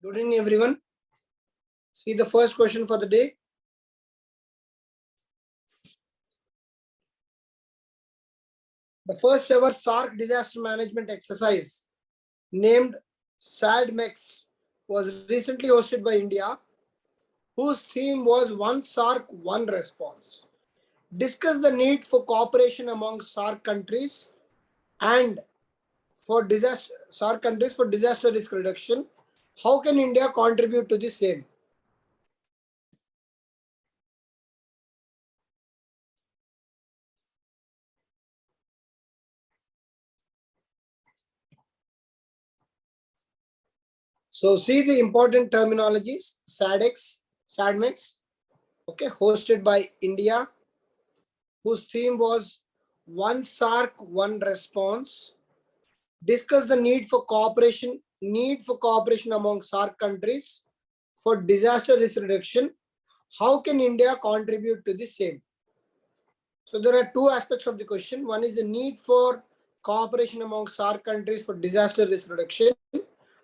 Good evening, everyone. See the first question for the day. The first ever SARC disaster management exercise named SADMEX was recently hosted by India, whose theme was One SARC, One Response. Discuss the need for cooperation among SARC countries and for disaster risk reduction. How can India contribute to the same? So see the important terminologies: SADMEX, okay, hosted by India, whose theme was One SARC, One Response. Discuss the need for cooperation among SARC countries for disaster risk reduction. How can India contribute to the same? So there are two aspects of the question. One is the need for cooperation among SARC countries for disaster risk reduction,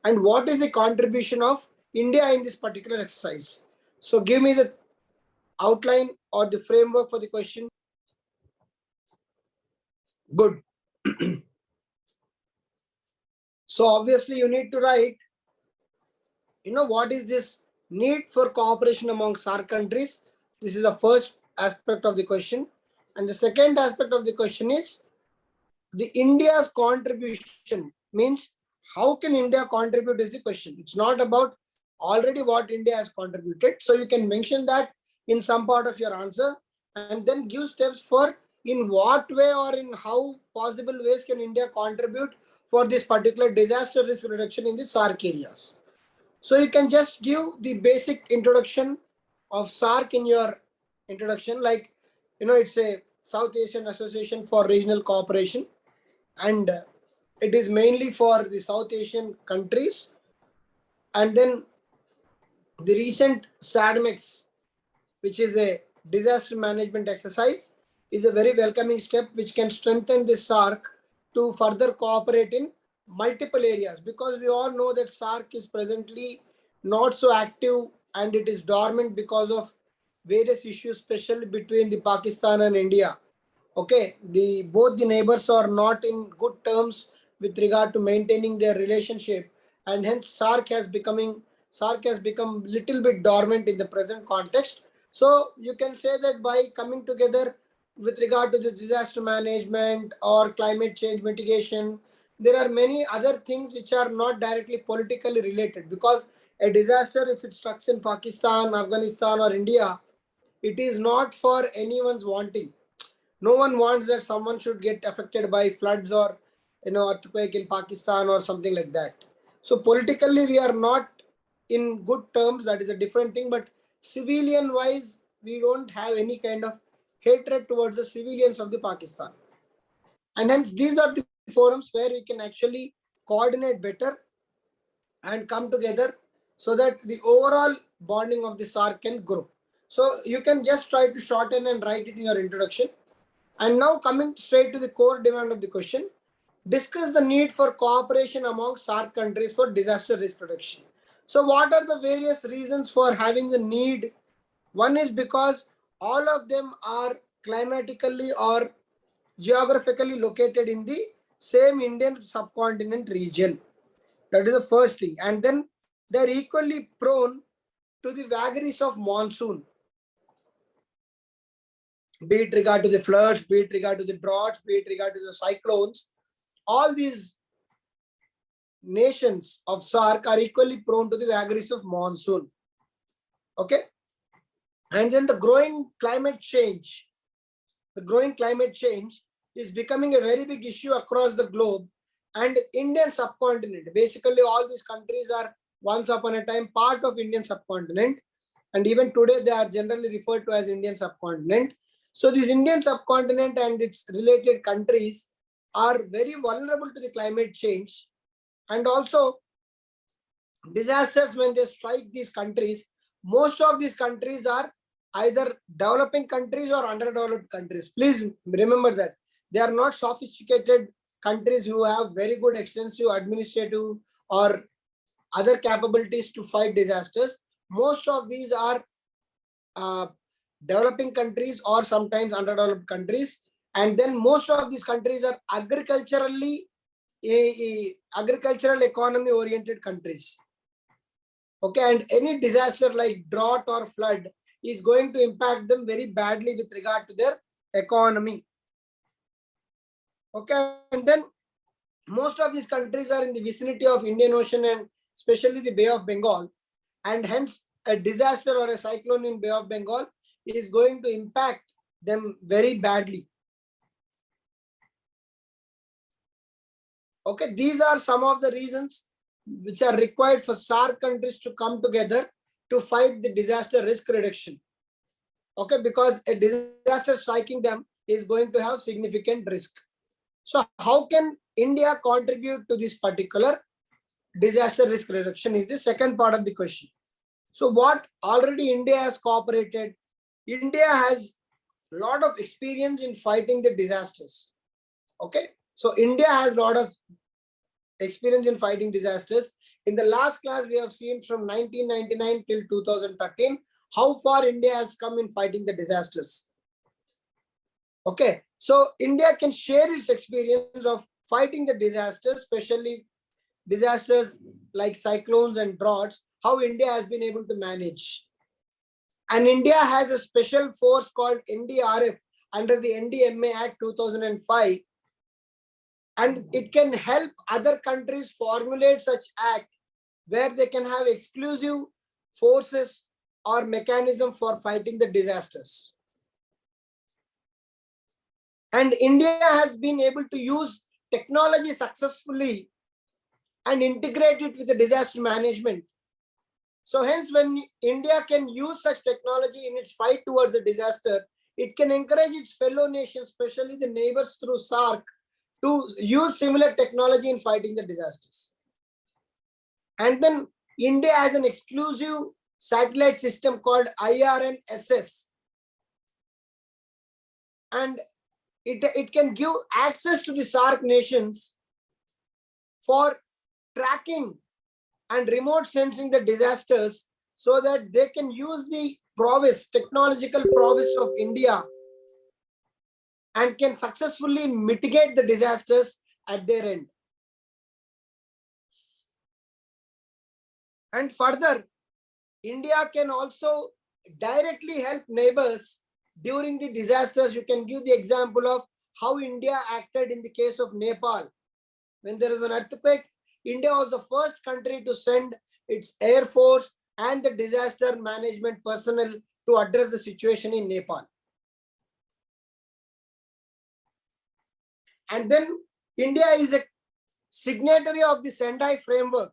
and what is the contribution of India in this particular exercise. So give me the outline or the framework for the question. Good. So obviously you need to write, what is this need for cooperation among SARC countries? This is the first aspect of the question. And the second aspect of the question is the India's contribution, means how can India contribute is the question. It's not about already what India has contributed. So you can mention that in some part of your answer and then give steps for in what way or in how possible ways can India contribute for this particular disaster risk reduction in the SARC areas. So you can just give the basic introduction of SARC in your introduction, like, it's a South Asian Association for Regional Cooperation, and it is mainly for the South Asian countries. And then the recent SADMEX, which is a disaster management exercise, is a very welcoming step which can strengthen the SARC to further cooperate in multiple areas, because we all know that SARC is presently not so active and it is dormant because of various issues, especially between the Pakistan and India. Okay, both the neighbors are not in good terms with regard to maintaining their relationship, and hence SARC has become little bit dormant in the present context. So you can say that by coming together with regard to the disaster management or climate change mitigation, there are many other things which are not directly politically related, because a disaster, if it strikes in Pakistan, Afghanistan or India, it is not for anyone's wanting. No one wants that someone should get affected by floods or earthquake in Pakistan or something like that. So politically we are not in good terms, that is a different thing, but civilian wise we don't have any kind of hatred towards the civilians of the Pakistan. And hence these are the forums where we can actually coordinate better and come together so that the overall bonding of the SARC can grow. So you can just try to shorten and write it in your introduction. And now coming straight to the core demand of the question, discuss the need for cooperation among SARC countries for disaster risk reduction. So what are the various reasons for having the need? One is because all of them are climatically or geographically located in the same Indian subcontinent region. That is the first thing. And then they're equally prone to the vagaries of monsoon, be it regard to the floods, be it regard to the droughts, be it regard to the cyclones. All these nations of SARC are equally prone to the vagaries of monsoon. Okay. And then the growing climate change is becoming a very big issue across the globe, and Indian subcontinent, basically all these countries are once upon a time part of Indian subcontinent, and even today they are generally referred to as Indian subcontinent. So this Indian subcontinent and its related countries are very vulnerable to the climate change, and also disasters when they strike these countries, most of these countries are either developing countries or underdeveloped countries. Please remember that they are not sophisticated countries who have very good extensive administrative or other capabilities to fight disasters. Most of these are developing countries or sometimes underdeveloped countries, and then most of these countries are agricultural economy oriented countries. Okay, and any disaster like drought or flood is going to impact them very badly with regard to their economy. Okay, and then most of these countries are in the vicinity of Indian Ocean and especially the Bay of Bengal, and hence a disaster or a cyclone in Bay of Bengal is going to impact them very badly. Okay, these are some of the reasons which are required for SAARC countries to come together to fight the disaster risk reduction. Okay, because a disaster striking them is going to have significant risk. So how can India contribute to this particular disaster risk reduction is the second part of the question. So what already India has cooperated. India has a lot of experience in fighting the disasters. Okay, so India has a lot of experience in fighting disasters. In the last class, we have seen from 1999 till 2013 how far India has come in fighting the disasters. Okay, so India can share its experience of fighting the disasters, especially disasters like cyclones and droughts, how India has been able to manage. And India has a special force called NDRF under the NDMA Act 2005, and it can help other countries formulate such act where they can have exclusive forces or mechanism for fighting the disasters. And India has been able to use technology successfully and integrate it with the disaster management. So hence, when India can use such technology in its fight towards the disaster, it can encourage its fellow nations, especially the neighbors through SAARC, to use similar technology in fighting the disasters. And then India has an exclusive satellite system called IRNSS. And it can give access to the SAARC nations for tracking and remote sensing the disasters so that they can use the technological prowess of India and can successfully mitigate the disasters at their end. And further, India can also directly help neighbors during the disasters. You can give the example of how India acted in the case of Nepal. When there was an earthquake, India was the first country to send its air force and the disaster management personnel to address the situation in Nepal. And then India is a signatory of the Sendai framework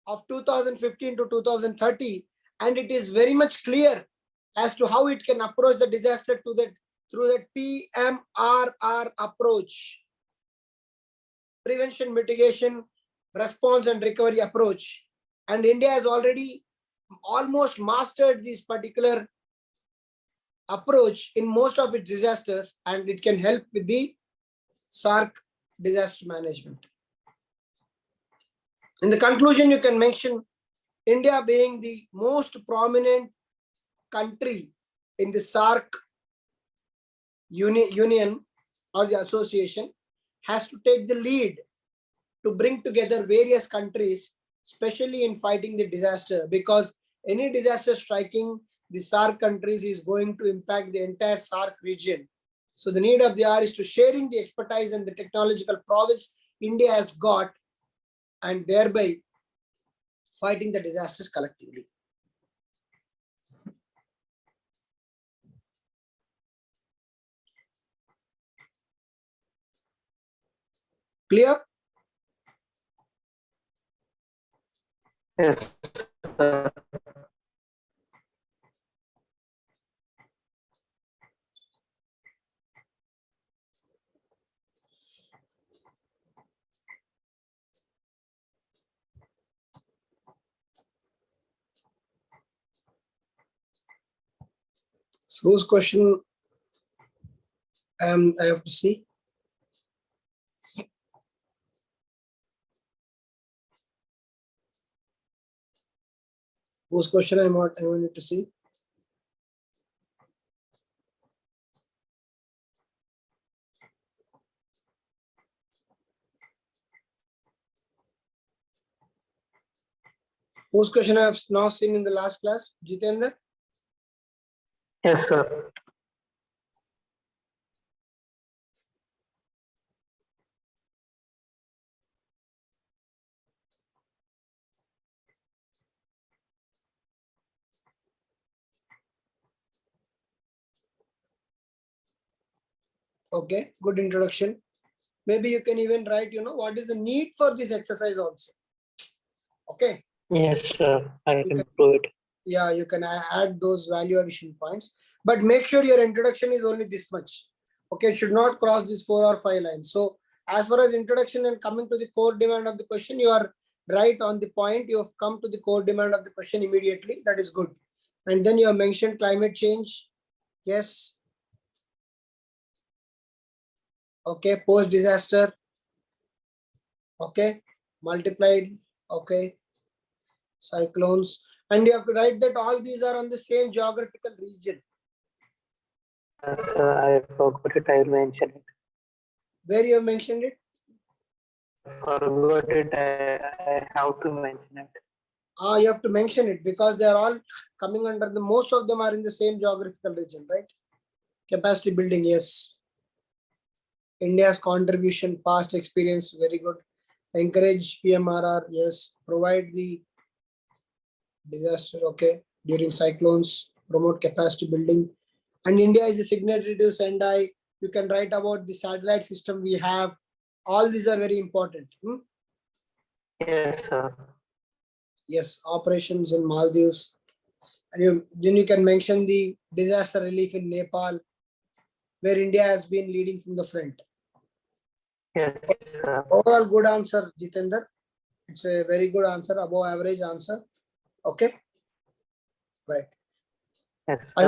of 2015 to 2030, and it is very much clear as to how it can approach the disaster through the PMRR approach, prevention, mitigation, response and recovery approach. And India has already almost mastered this particular approach in most of its disasters, and it can help with the SAARC disaster management. In the conclusion, you can mention India being the most prominent country in the SAARC union or the association has to take the lead to bring together various countries, especially in fighting the disaster, because any disaster striking the SAARC countries is going to impact the entire SAARC region. So the need of the hour is to sharing the expertise and the technological prowess India has got, and thereby fighting the disasters collectively. Clear? Yes, sir. So whose question I have to see? Whose question I wanted to see? Whose question I have now seen in the last class? Jitendra? Yes, sir. Okay, good introduction. Maybe you can even write, what is the need for this exercise also. Okay. Yes, sir. I You can can, do it. yeah, you can add those value addition points, but make sure your introduction is only this much. Okay, it should not cross this 4 or 5 lines. So as far as introduction and coming to the core demand of the question, you are right on the point. You have come to the core demand of the question immediately. That is good. And then you have mentioned climate change. Yes. Okay, post disaster. Okay, multiplied. Okay, cyclones. And you have to write that all these are on the same geographical region. Sir, I forgot it. I'll mention it. Where you have mentioned it? Forgot it. I have to mention it. You have to mention it because they are all coming under the, most of them are in the same geographical region, right? Capacity building, yes. India's contribution, past experience, very good. Encourage PMRR, yes. Provide the disaster, okay. During cyclones, promote capacity building. And India is a signatory to Sendai. You can write about the satellite system we have. All these are very important. Yes, sir. Yes, operations in Maldives. And then you can mention the disaster relief in Nepal, where India has been leading from the front. Yes, sir. Overall good answer, Jitendra. It's a very good answer, above average answer. Okay. Right. Yes, sir. I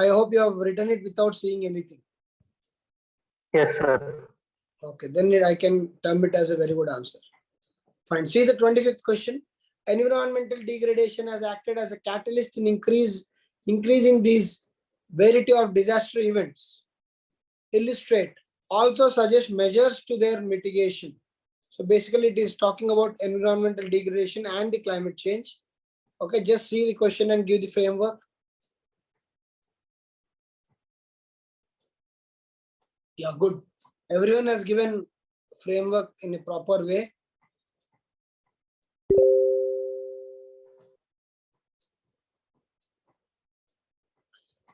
hope you have written it without seeing anything. Yes, sir. Okay, then I can term it as a very good answer. Fine. See the 25th question. Environmental degradation has acted as a catalyst in increasing these variety of disaster events. Illustrate. Also suggest measures to their mitigation. So basically it is talking about environmental degradation and the climate change. Okay, just see the question and give the framework. Yeah, good. Everyone has given framework in a proper way.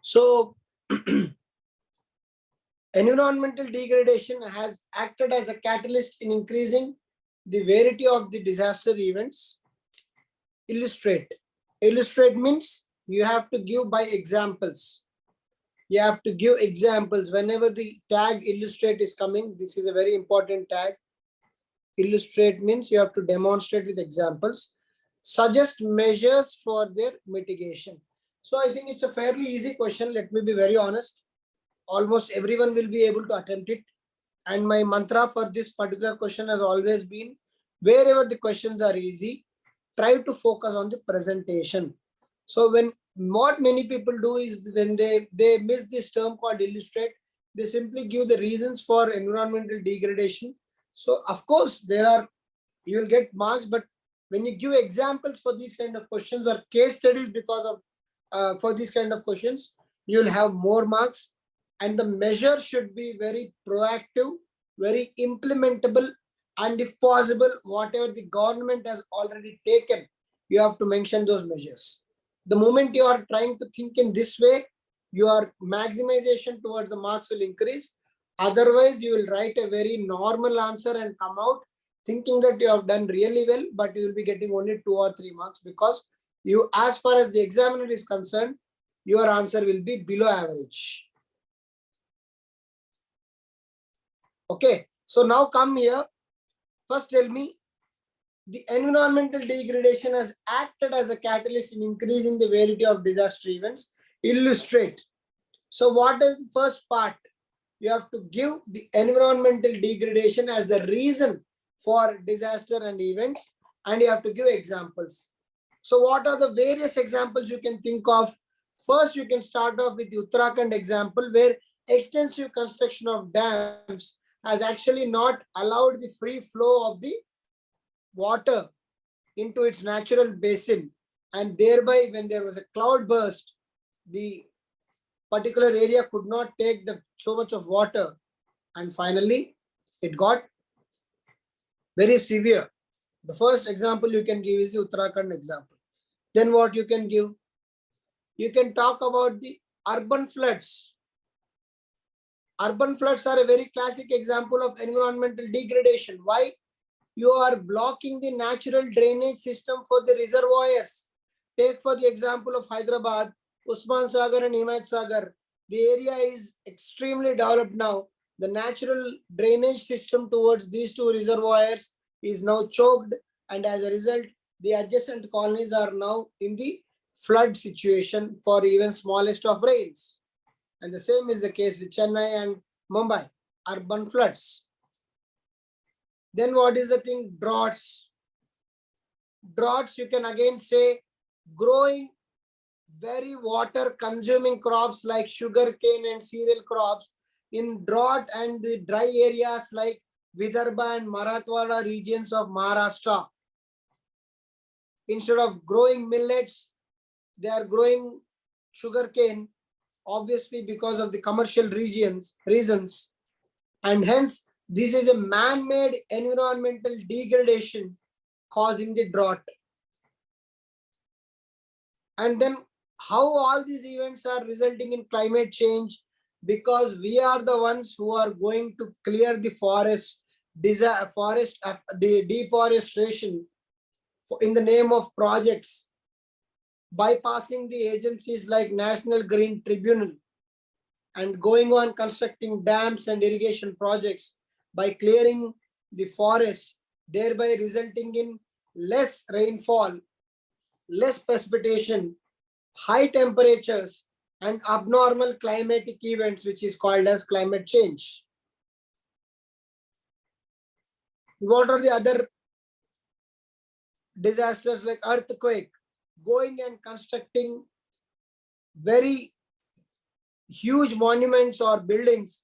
So environmental degradation has acted as a catalyst in increasing the variety of the disaster events. Illustrate. Illustrate means you have to give by examples. You have to give examples whenever the tag illustrate is coming. This is a very important tag. Illustrate means you have to demonstrate with examples. Suggest measures for their mitigation. So I think it's a fairly easy question. Let me be very honest. Almost everyone will be able to attempt it. And my mantra for this particular question has always been, wherever the questions are easy, try to focus on the presentation. So when what many people do is when they miss this term called illustrate, they simply give the reasons for environmental degradation. So of course you will get marks, but when you give examples for these kind of questions or case studies because of for these kind of questions, you will have more marks. And the measure should be very proactive, very implementable, and if possible, whatever the government has already taken, you have to mention those measures. The moment you are trying to think in this way, your maximization towards the marks will increase. Otherwise, you will write a very normal answer and come out thinking that you have done really well, but you will be getting only 2 or 3 marks because you, as far as the examiner is concerned, your answer will be below average. Okay, so now come here. First tell me, the environmental degradation has acted as a catalyst in increasing the variety of disaster events. Illustrate. So what is the first part? You have to give the environmental degradation as the reason for disaster and events, and you have to give examples. So what are the various examples you can think of? First, you can start off with the Uttarakhand example, where extensive construction of dams has actually not allowed the free flow of the water into its natural basin, and thereby when there was a cloud burst, the particular area could not take so much of water, and finally it got very severe. The first example you can give is the Uttarakhand example. Then what you can give? You can talk about the urban floods. Urban floods are a very classic example of environmental degradation. Why? You are blocking the natural drainage system for the reservoirs. Take for the example of Hyderabad, Usman Sagar and Himmat Sagar. The area is extremely developed now. The natural drainage system towards these two reservoirs is now choked, and as a result, the adjacent colonies are now in the flood situation for even smallest of rains. And the same is the case with Chennai and Mumbai, urban floods. Then what is the thing? Droughts. Droughts, you can again say growing very water consuming crops like sugarcane and cereal crops in drought and the dry areas like Vidarbha and Marathwada regions of Maharashtra. Instead of growing millets, they are growing sugarcane, obviously because of the commercial reasons, and hence this is a man-made environmental degradation causing the drought. And then how all these events are resulting in climate change? Because we are the ones who are going to clear the forest, the deforestation in the name of projects, bypassing the agencies like National Green Tribunal and going on constructing dams and irrigation projects by clearing the forest, thereby resulting in less rainfall, less precipitation, high temperatures, and abnormal climatic events, which is called as climate change. What are the other disasters like earthquake? Going and constructing very huge monuments or buildings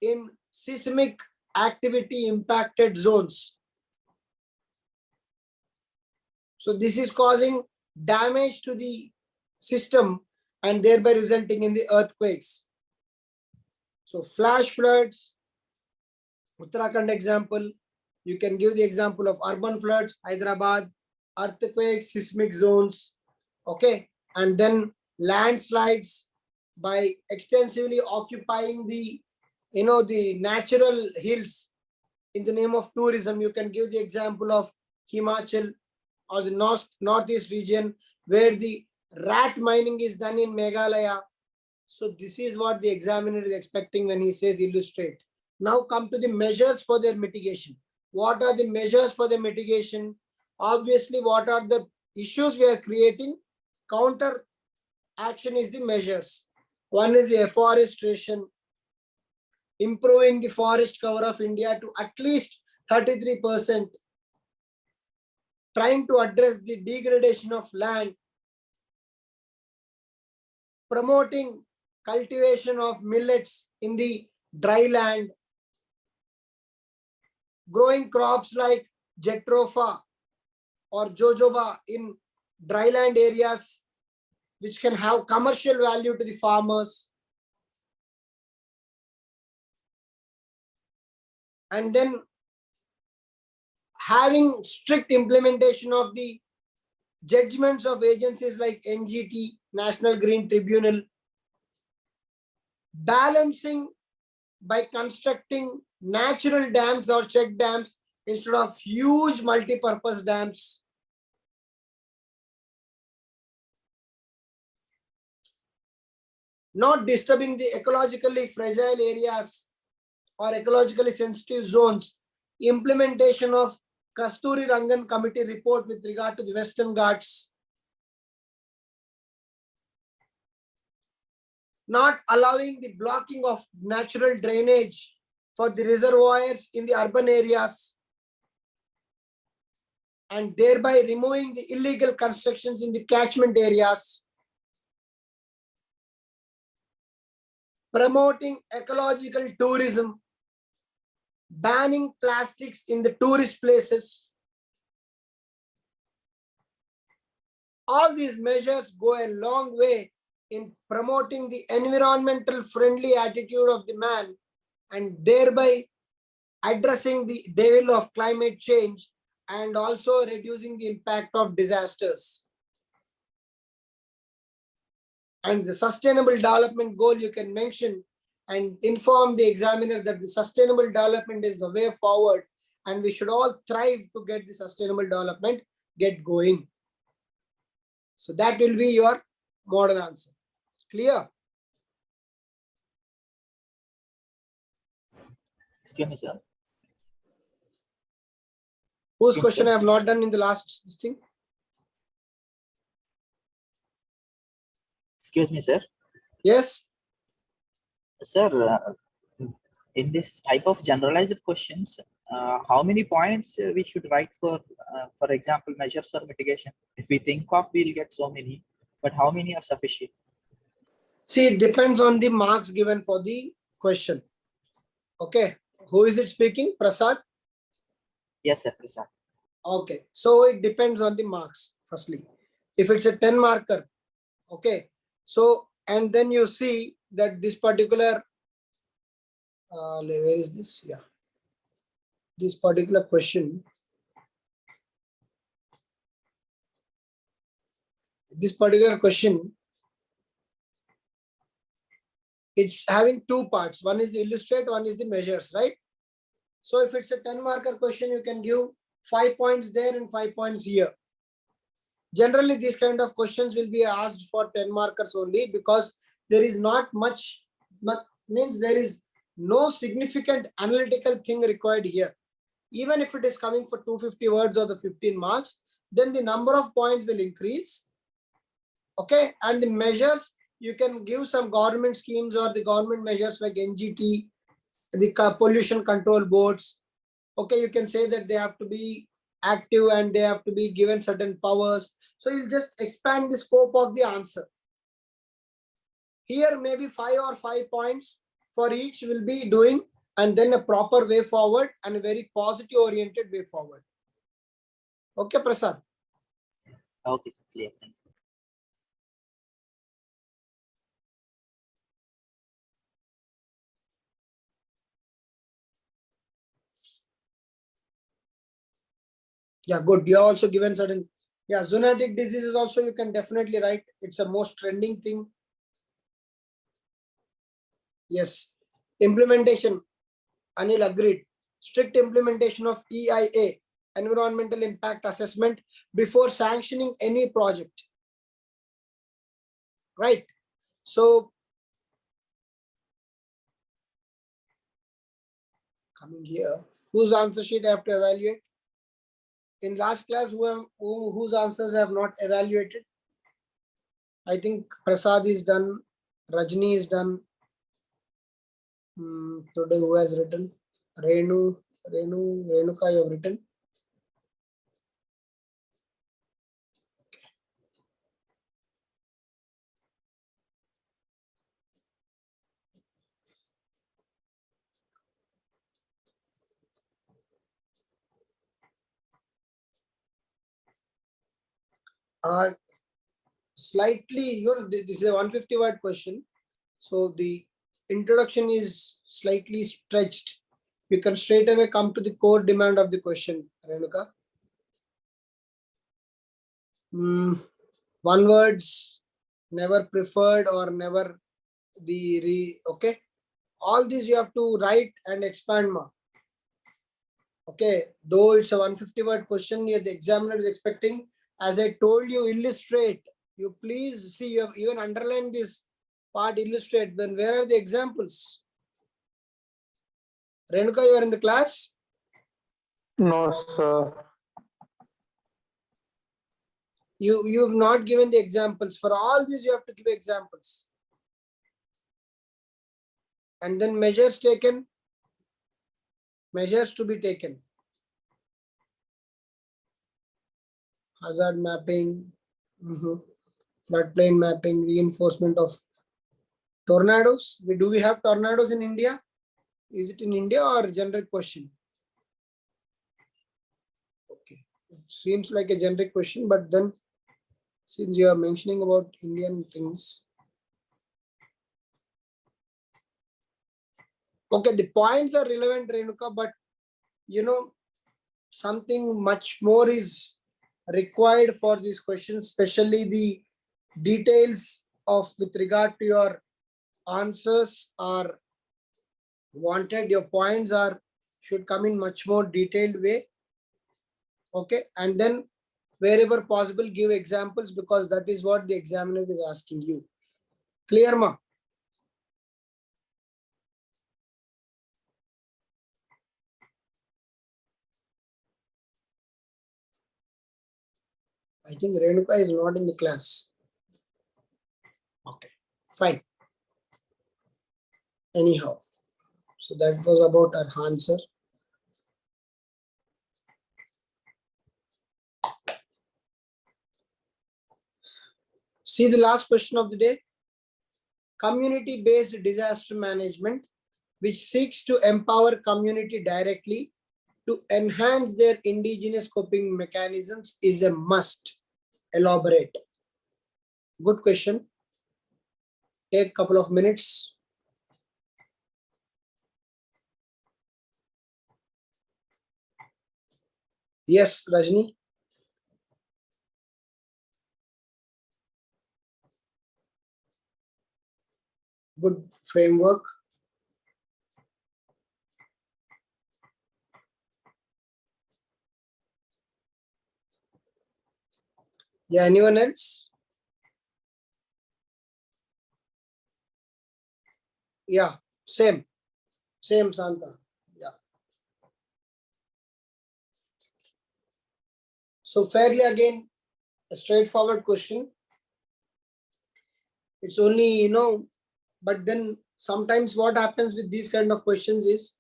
in seismic activity impacted zones. So this is causing damage to the system and thereby resulting in the earthquakes. So flash floods, Uttarakhand example. You can give the example of urban floods, Hyderabad, earthquakes, seismic zones, okay, and then landslides by extensively occupying the the natural hills in the name of tourism. You can give the example of Himachal or the northeast region where the rat mining is done in Meghalaya. So this is what the examiner is expecting when he says illustrate. Now come to the measures for their mitigation. What are the measures for the mitigation? Obviously, what are the issues we are creating? Counter action is the measures. One is the afforestation, improving the forest cover of India to at least 33%, trying to address the degradation of land, promoting cultivation of millets in the dry land, growing crops like jatropha or jojoba in dryland areas which can have commercial value to the farmers, and then having strict implementation of the judgments of agencies like NGT, National Green Tribunal, balancing by constructing natural dams or check dams instead of huge multi-purpose dams. Not disturbing the ecologically fragile areas or ecologically sensitive zones. Implementation of Kasturi Rangan Committee report with regard to the Western Ghats. Not allowing the blocking of natural drainage for the reservoirs in the urban areas. and thereby removing the illegal constructions in the catchment areas, promoting ecological tourism, banning plastics in the tourist places. All these measures go a long way in promoting the environmental friendly attitude of the man and thereby addressing the devil of climate change and also reducing the impact of disasters. And the sustainable development goal you can mention and inform the examiner that the sustainable development is the way forward and we should all thrive to get the sustainable development get going. So that will be your model answer. Clear? Excuse me, sir. Whose question I have not done in the last thing? Excuse me, sir. Yes. Sir, in this type of generalized questions, how many points we should write for example, measures for mitigation? If we think of, we'll get so many, but how many are sufficient? See, it depends on the marks given for the question. Okay. Who is it speaking? Prasad? Yes, sir, Prasad. Okay. So it depends on the marks, firstly. If it's a 10 marker, okay. So, and then you see that this particular, where is this? Yeah. This particular question, it's having two parts. One is the illustrate, one is the measures, right? So if it's a 10 marker question, you can give 5 points there and 5 points here. Generally, these kind of questions will be asked for 10 markers only because there is not much, means there is no significant analytical thing required here. Even if it is coming for 250 words or the 15 marks, then the number of points will increase. Okay, and the measures, you can give some government schemes or the government measures like NGT, the pollution control boards. Okay, you can say that they have to be active and they have to be given certain powers. So you'll just expand the scope of the answer. Here maybe 5 points for each will be doing, and then a proper way forward and a very positive oriented way forward. Okay, Prasad. Okay, sir, clear. Thank you. Yeah, good. You are also given certain, yeah, zoonotic diseases also you can definitely write. It's a most trending thing. Yes. Implementation. Anil agreed. Strict implementation of EIA, environmental impact assessment, before sanctioning any project. Right. So coming here, whose answer sheet I have to evaluate? In last class, whose answers I have not evaluated? I think Prasad is done, Rajni is done. Today who has written? Renuka you have written. Slightly, this is a 150 word question. So the introduction is slightly stretched. You can straight away come to the core demand of the question, Renuka. One words, never preferred or never okay. All these you have to write and expand more. Okay, though it's a 150 word question, the examiner is expecting, as I told you, illustrate. You please see, you have even underlined this part, illustrate. Then where are the examples? Renuka, you are in the class? No, sir. You've not given the examples. For all these, you have to give examples. And then measures taken. Measures to be taken. hazard mapping, floodplain mapping, reinforcement of tornadoes. Do we have tornadoes in India? Is it in India or generic question? Okay, it seems like a generic question, but then since you are mentioning about Indian things. Okay, the points are relevant, Renuka, but you know, something much more is required for these questions, especially the details of with regard to your answers are wanted. Your points are should come in much more detailed way. Okay, and then wherever possible, give examples because that is what the examiner is asking you. Clear, ma? I think Renuka is not in the class. Okay, fine. Anyhow, so that was about our answer. See the last question of the day. Community-based disaster management, which seeks to empower community directly to enhance their indigenous coping mechanisms, is a must. Elaborate. Good question. Take a couple of minutes. Yes, Rajni. Good framework. Yeah, anyone else? Yeah, same Santa. Yeah. So fairly again, a straightforward question. It's only, you know, but then sometimes what happens with these kind of questions is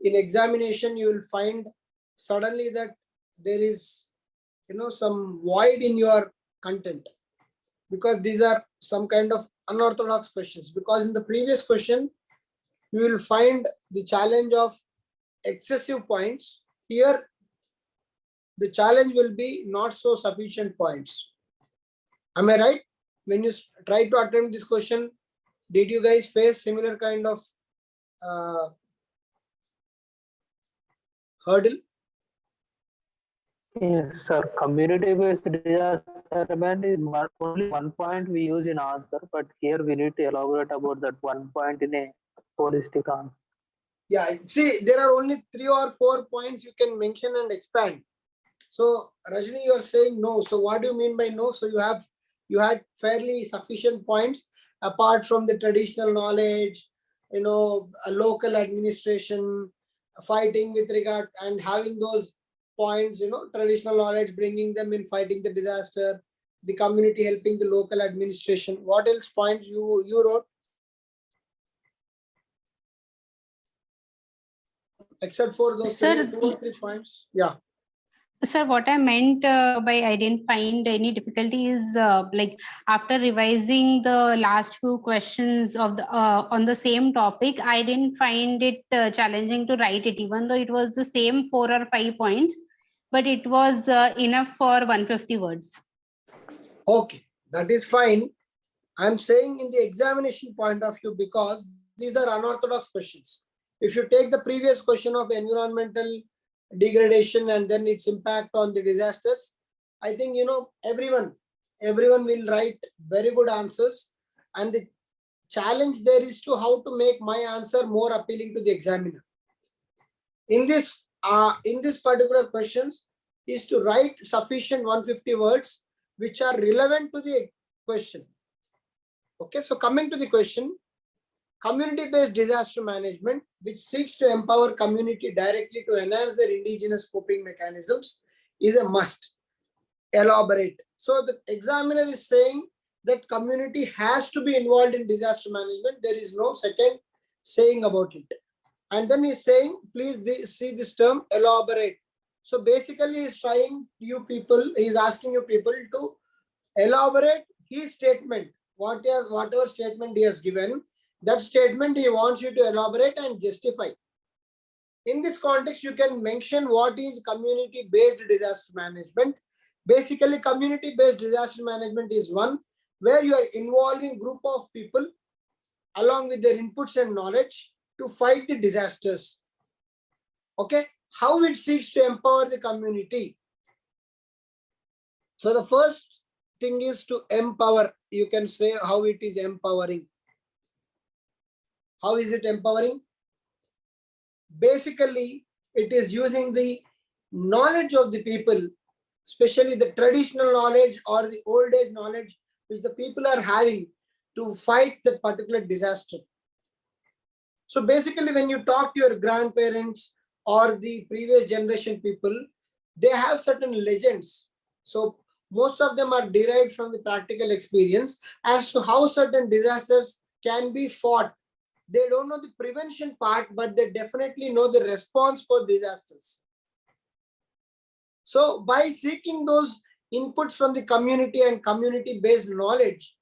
in examination, you will find suddenly that there is, you know, some void in your content because these are some kind of unorthodox questions. Because in the previous question, you will find the challenge of excessive points. Here, the challenge will be not so sufficient points. Am I right? When you try to attempt this question, did you guys face similar kind of hurdle? Yes, sir. Community-based disaster event is only one point we use in answer, but here we need to elaborate about that one point in a holistic answer. Yeah, see, there are only 3 or 4 points you can mention and expand. So Rajni, you are saying no. So what do you mean by no? So you had fairly sufficient points apart from the traditional knowledge, you know, a local administration, fighting with regard and having those points, you know, traditional knowledge, bringing them in fighting the disaster, the community helping the local administration. What else points you wrote? Except for those 2 or 3 points. Yeah. Sir, what I meant by I didn't find any difficulty is like after revising the last few questions of the on the same topic, I didn't find it challenging to write it, even though it was the same 4 or 5 points, but it was enough for 150 words. Okay, that is fine. I'm saying in the examination point of view, because these are unorthodox questions. If you take the previous question of environmental degradation and then its impact on the disasters, I think, you know, everyone will write very good answers, and the challenge there is to how to make my answer more appealing to the examiner. In this particular questions is to write sufficient 150 words which are relevant to the question. Okay, so coming to the question, community-based disaster management, which seeks to empower community directly to enhance their indigenous coping mechanisms, is a must. Elaborate. So the examiner is saying that community has to be involved in disaster management. There is no second saying about it. And then he's saying, please see this term, elaborate. So basically he's asking you people to elaborate his statement. Whatever statement he has given, that statement he wants you to elaborate and justify. In this context, you can mention what is community-based disaster management. Basically, community-based disaster management is one where you are involving group of people along with their inputs and knowledge to fight the disasters. Okay, how it seeks to empower the community. So the first thing is to empower. You can say how it is empowering. How is it empowering? Basically, it is using the knowledge of the people, especially the traditional knowledge or the old age knowledge which the people are having to fight that particular disaster. So basically, when you talk to your grandparents or the previous generation people, they have certain legends. So most of them are derived from the practical experience as to how certain disasters can be fought. They don't know the prevention part, but they definitely know the response for disasters. So by seeking those inputs from the community and community-based knowledge,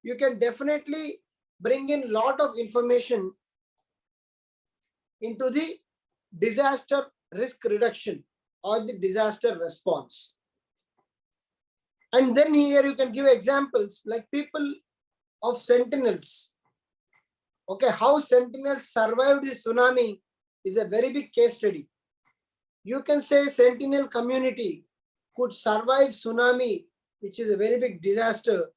you can definitely bring in a lot of information into the disaster risk reduction or the disaster response. And then here you can give examples like people of sentinels. Okay, how sentinels survived the tsunami is a very big case study. You can say sentinel community could survive tsunami, which is a very big disaster,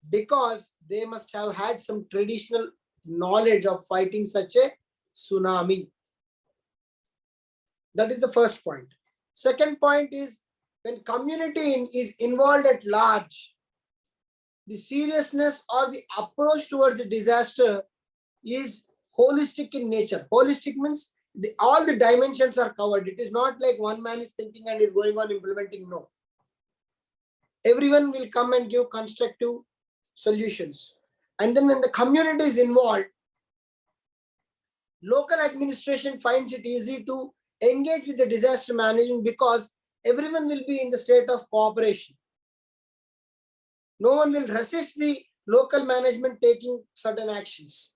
because they must have had some traditional knowledge of fighting such a tsunami. That is the first point. Second point is when community is involved at large, the seriousness or the approach towards the disaster is holistic in nature. Holistic means all the dimensions are covered. It is not like one man is thinking and is going on implementing. No. Everyone will come and give constructive solutions. And then when the community is involved, local administration finds it easy to engage with the disaster management because everyone will be in the state of cooperation. No one will resist the local management taking certain actions.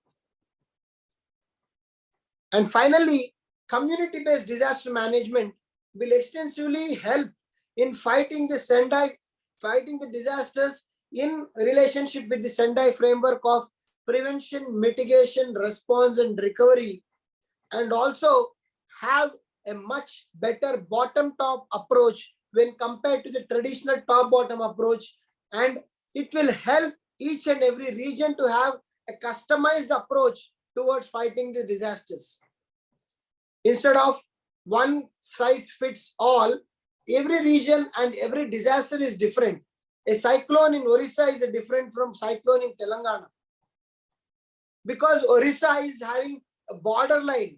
And finally, community-based disaster management will extensively help in fighting the disasters in relationship with the Sendai framework of prevention, mitigation, response, and recovery, and also have a much better bottom-top approach when compared to the traditional top-bottom approach, and it will help each and every region to have a customized approach towards fighting the disasters. Instead of one size fits all, every region and every disaster is different. A cyclone in Orissa is different from cyclone in Telangana. Because Orissa is having a borderline.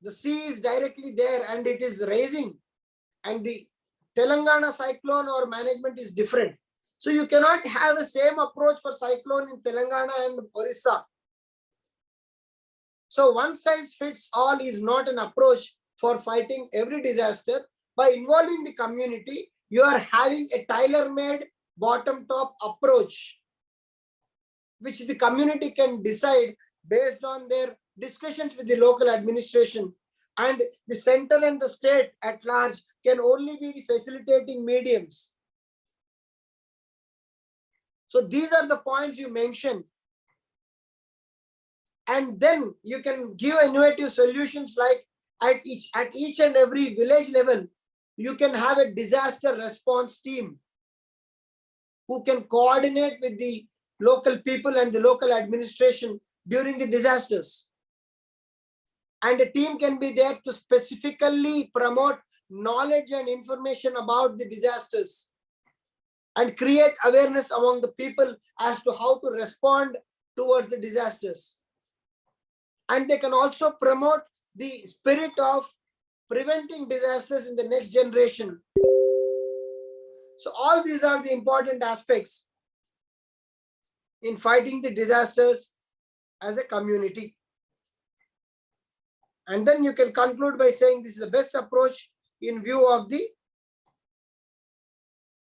The sea is directly there and it is rising. And the Telangana cyclone or management is different. So you cannot have the same approach for cyclone in Telangana and Orissa. So one size fits all is not an approach for fighting every disaster. By involving the community, you are having a tailor-made bottom-top approach, which the community can decide based on their discussions with the local administration, and the center and the state at large can only be the facilitating mediums. So these are the points you mentioned. And then you can give innovative solutions like at each and every village level, you can have a disaster response team who can coordinate with the local people and the local administration during the disasters. And a team can be there to specifically promote knowledge and information about the disasters and create awareness among the people as to how to respond towards the disasters. And they can also promote the spirit of preventing disasters in the next generation. So all these are the important aspects in fighting the disasters as a community. And then you can conclude by saying this is the best approach in view of the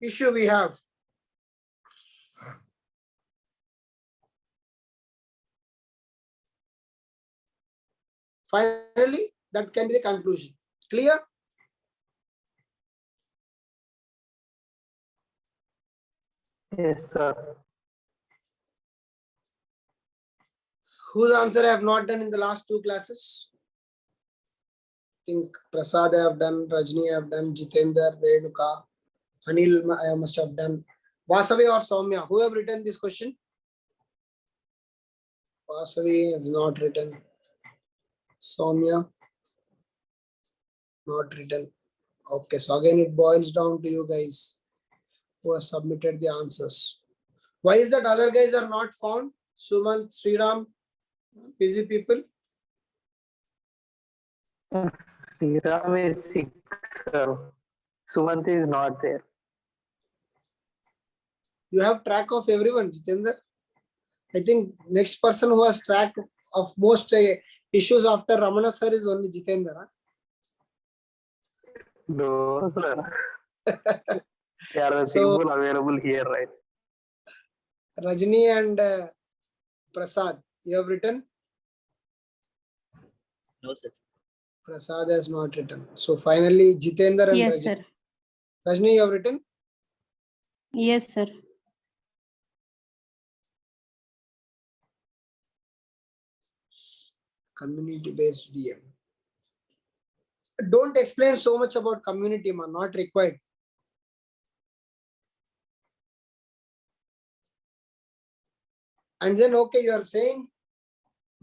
issue we have. Finally, that can be the conclusion. Clear? Yes, sir. Whose answer I have not done in the last 2 classes? I think Prasad I have done, Rajni I have done, Jitendra, Renuka, Anil I must have done. Vasavi or Soumya, who have written this question? Vasavi has not written. Soumya, not written. Okay, so again it boils down to you guys who have submitted the answers. Why is that other guys are not found? Sumant, Sriram, busy people. Sriram is sick, sir. Sumant is not there. You have track of everyone, Jitendra. I think next person who has track of most issues after Ramana sir is only Jitendra. Huh? No, sir. They are the So- people available here, right? Rajni and Prasad, you have written? No, sir. Prasad has not written. So finally, Jitendra and Yes, Rajni. sir. Rajni, you have written? Yes, sir. Community-based DM. Don't explain so much about community, man. Not required. And then, okay, you are saying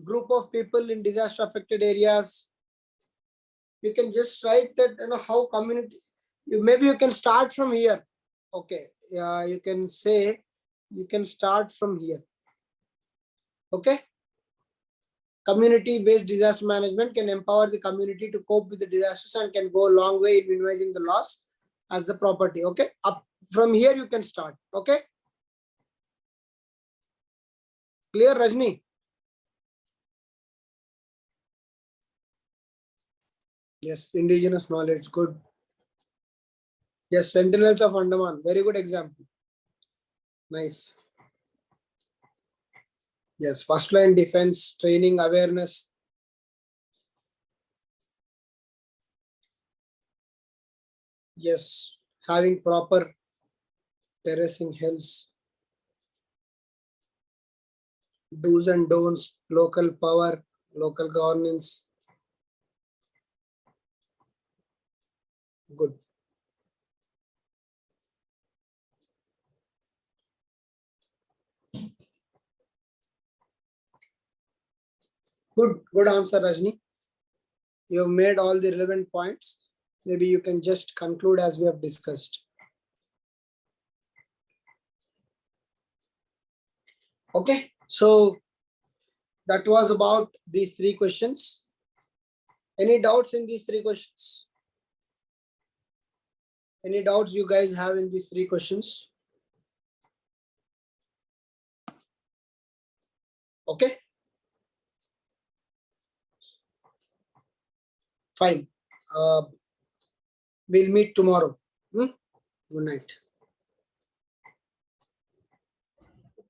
group of people in disaster affected areas. You can just write that, how community, maybe you can start from here. Okay, yeah, you can say, you can start from here. Okay. Community-based disaster management can empower the community to cope with the disasters and can go a long way in minimizing the loss as the property. Okay, up from here you can start. Okay, clear, Rajni? Yes, indigenous knowledge, good. Yes, Sentinels of Andaman, very good example. Nice. Yes, first line defense, training, awareness. Yes, having proper terracing hills. Do's and don'ts, local power, local governance. Good. Good answer, Rajni. You have made all the relevant points. Maybe you can just conclude as we have discussed. Okay, so that was about these 3 questions. Any doubts in these 3 questions? Any doubts you guys have in these 3 questions? Okay. Fine. We'll meet tomorrow. Good night.